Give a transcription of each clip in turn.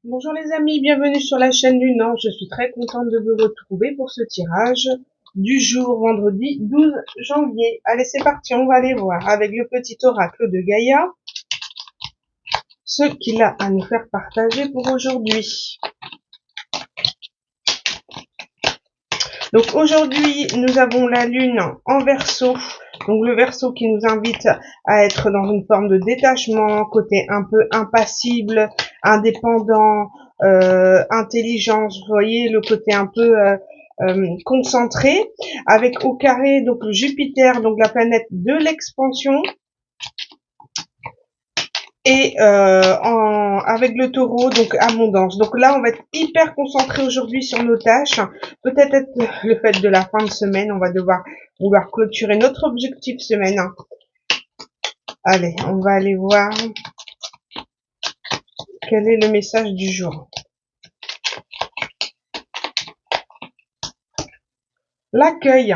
Bonjour les amis, bienvenue sur la chaîne du Nord. Je suis très contente de vous retrouver pour ce tirage du jour vendredi 12 janvier. Allez, c'est parti, on va aller voir avec le petit oracle de Gaïa ce qu'il a à nous faire partager pour aujourd'hui. Donc aujourd'hui, nous avons la lune en Verseau. Donc le Verseau qui nous invite à être dans une forme de détachement, côté un peu impassible, indépendant, intelligence, vous voyez, le côté un peu concentré, avec au carré donc le Jupiter, donc la planète de l'expansion, et avec le Taureau, donc abondance. Donc là, on va être hyper concentré aujourd'hui sur nos tâches. Peut-être le fait de la fin de semaine, on va vouloir clôturer notre objectif semaine. Allez, on va aller voir quel est le message du jour. L'accueil.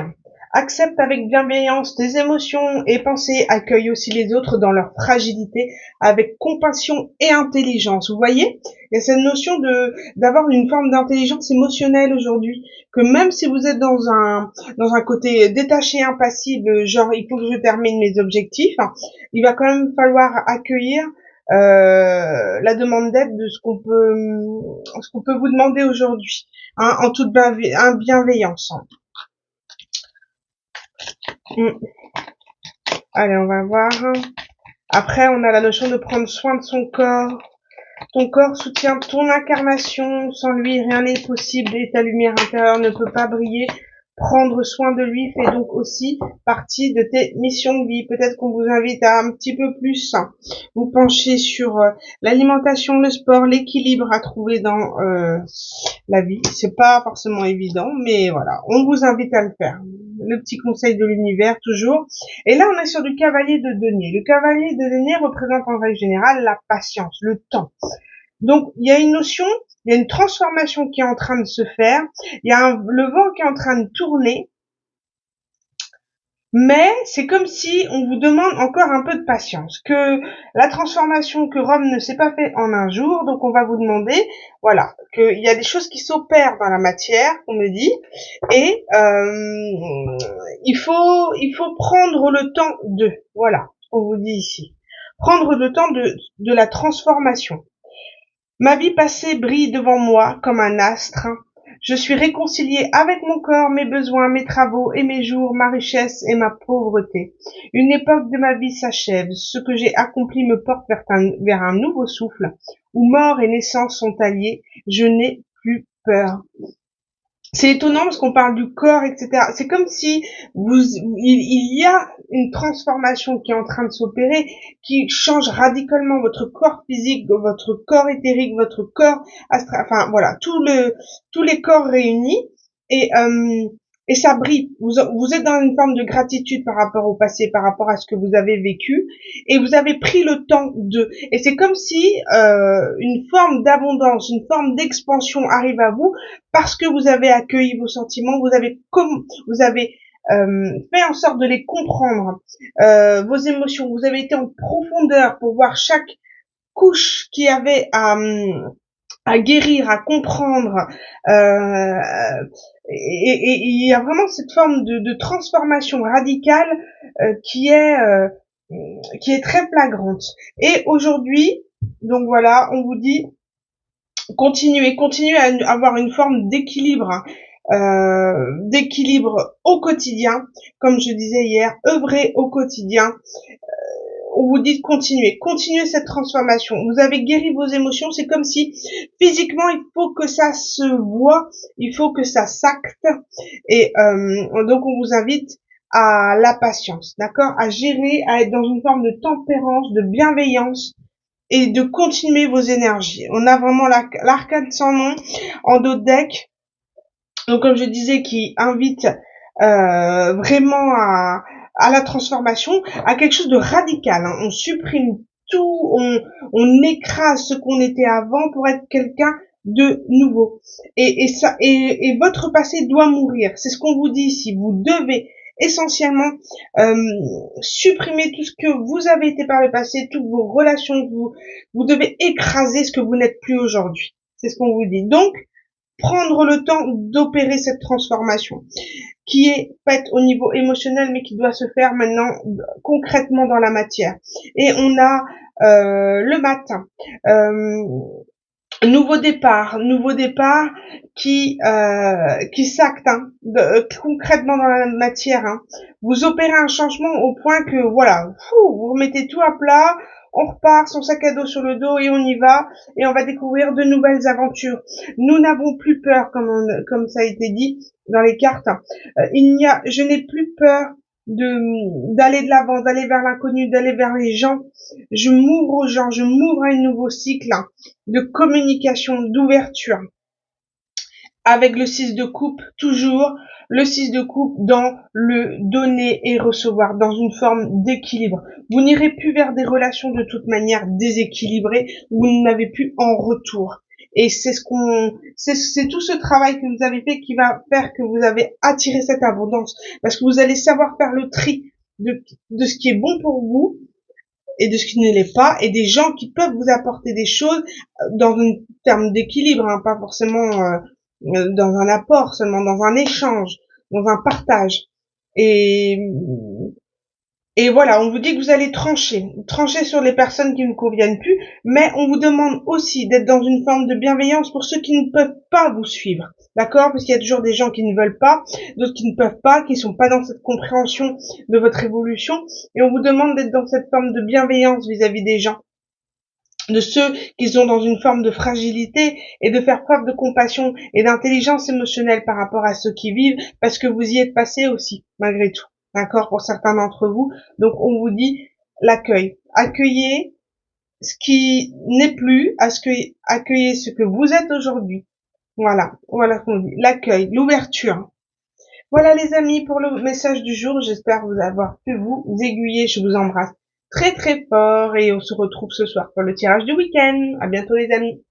Accepte avec bienveillance tes émotions et pensées. Accueille aussi les autres dans leur fragilité avec compassion et intelligence. Vous voyez, il y a cette notion d'avoir une forme d'intelligence émotionnelle aujourd'hui, que même si vous êtes dans un côté détaché, impassible, genre il faut que je termine mes objectifs, il va quand même falloir accueillir la demande d'aide de ce qu'on peut vous demander aujourd'hui, en toute bienveillance. Allez, on va voir. Après, on a la notion de prendre soin de son corps. Ton corps soutient ton incarnation. Sans lui, rien n'est possible et ta lumière intérieure ne peut pas briller. Prendre soin de lui fait donc aussi partie de tes missions de vie. Peut-être qu'on vous invite à un petit peu plus vous pencher sur l'alimentation, le sport, l'équilibre à trouver dans la vie. C'est pas forcément évident, mais voilà, on vous invite à le faire. Le petit conseil de l'univers toujours. Et là, on est sur du cavalier de denier. Le cavalier de denier représente en règle générale la patience, le temps. Donc, il y a une notion, il y a une transformation qui est en train de se faire, il y a le vent qui est en train de tourner, mais c'est comme si on vous demande encore un peu de patience, que la transformation, que Rome ne s'est pas faite en un jour, donc on va vous demander, voilà, qu'il y a des choses qui s'opèrent dans la matière, on me dit, et il faut prendre le temps voilà, ce qu'on vous dit ici, prendre le temps de la transformation. Ma vie passée brille devant moi comme un astre. Je suis réconciliée avec mon corps, mes besoins, mes travaux et mes jours, ma richesse et ma pauvreté. Une époque de ma vie s'achève. Ce que j'ai accompli me porte vers un nouveau souffle, où mort et naissance sont alliés. Je n'ai plus peur. C'est étonnant parce qu'on parle du corps, etc. C'est comme si il y a une transformation qui est en train de s'opérer, qui change radicalement votre corps physique, votre corps éthérique, votre corps astral, enfin voilà, tous les corps réunis et et ça brille. Vous êtes dans une forme de gratitude par rapport au passé, par rapport à ce que vous avez vécu, et vous avez pris le temps et c'est comme si une forme d'abondance, une forme d'expansion arrive à vous parce que vous avez accueilli vos sentiments, vous avez fait en sorte de les comprendre, vos émotions, vous avez été en profondeur pour voir chaque couche qu'il y avait à guérir, à comprendre, et il y a vraiment cette forme de transformation radicale qui est très flagrante. Et aujourd'hui, donc voilà, on vous dit continuez à avoir une forme d'équilibre, d'équilibre au quotidien, comme je disais hier, œuvrer au quotidien. On vous dit de continuez cette transformation. Vous avez guéri vos émotions, c'est comme si physiquement il faut que ça se voit, il faut que ça s'acte, et donc on vous invite à la patience, d'accord, à gérer, à être dans une forme de tempérance, de bienveillance, et de continuer vos énergies. On a vraiment l'arcane sans nom en dos de deck, donc comme je disais, qui invite vraiment à la transformation, à quelque chose de radical. On supprime tout, on écrase ce qu'on était avant pour être quelqu'un de nouveau. Et votre passé doit mourir. C'est ce qu'on vous dit ici. Vous devez essentiellement supprimer tout ce que vous avez été par le passé, toutes vos relations, vous devez écraser ce que vous n'êtes plus aujourd'hui. C'est ce qu'on vous dit. Donc, prendre le temps d'opérer cette transformation qui est faite au niveau émotionnel mais qui doit se faire maintenant concrètement dans la matière. Et on a le matin, nouveau départ qui s'acte concrètement dans la matière. Vous opérez un changement au point que voilà, vous remettez tout à plat, on repart son sac à dos sur le dos et on y va et on va découvrir de nouvelles aventures. Nous n'avons plus peur comme ça a été dit dans les cartes. Je n'ai plus peur d'aller de l'avant, d'aller vers l'inconnu, d'aller vers les gens. Je m'ouvre aux gens, je m'ouvre à un nouveau cycle de communication, d'ouverture. Avec le 6 de coupe, toujours le 6 de coupe dans le donner et recevoir, dans une forme d'équilibre. Vous n'irez plus vers des relations de toute manière déséquilibrées où vous n'avez plus en retour. Et c'est tout ce travail que vous avez fait qui va faire que vous avez attiré cette abondance. Parce que vous allez savoir faire le tri de ce qui est bon pour vous et de ce qui ne l'est pas, et des gens qui peuvent vous apporter des choses dans un terme d'équilibre, pas forcément dans un apport, seulement dans un échange, dans un partage. Et et voilà, on vous dit que vous allez trancher sur les personnes qui ne conviennent plus, mais on vous demande aussi d'être dans une forme de bienveillance pour ceux qui ne peuvent pas vous suivre, d'accord? Parce qu'il y a toujours des gens qui ne veulent pas, d'autres qui ne peuvent pas, qui sont pas dans cette compréhension de votre évolution, et on vous demande d'être dans cette forme de bienveillance vis-à-vis des gens, de ceux qui sont dans une forme de fragilité, et de faire preuve de compassion et d'intelligence émotionnelle par rapport à ceux qui vivent, parce que vous y êtes passé aussi, malgré tout. D'accord, pour certains d'entre vous. Donc, on vous dit l'accueil. Accueillez ce qui n'est plus, accueillez ce que vous êtes aujourd'hui. Voilà ce qu'on dit. L'accueil, l'ouverture. Voilà les amis pour le message du jour. J'espère vous avoir pu vous aiguiller. Je vous embrasse très très fort et on se retrouve ce soir pour le tirage du week-end. À bientôt les amis.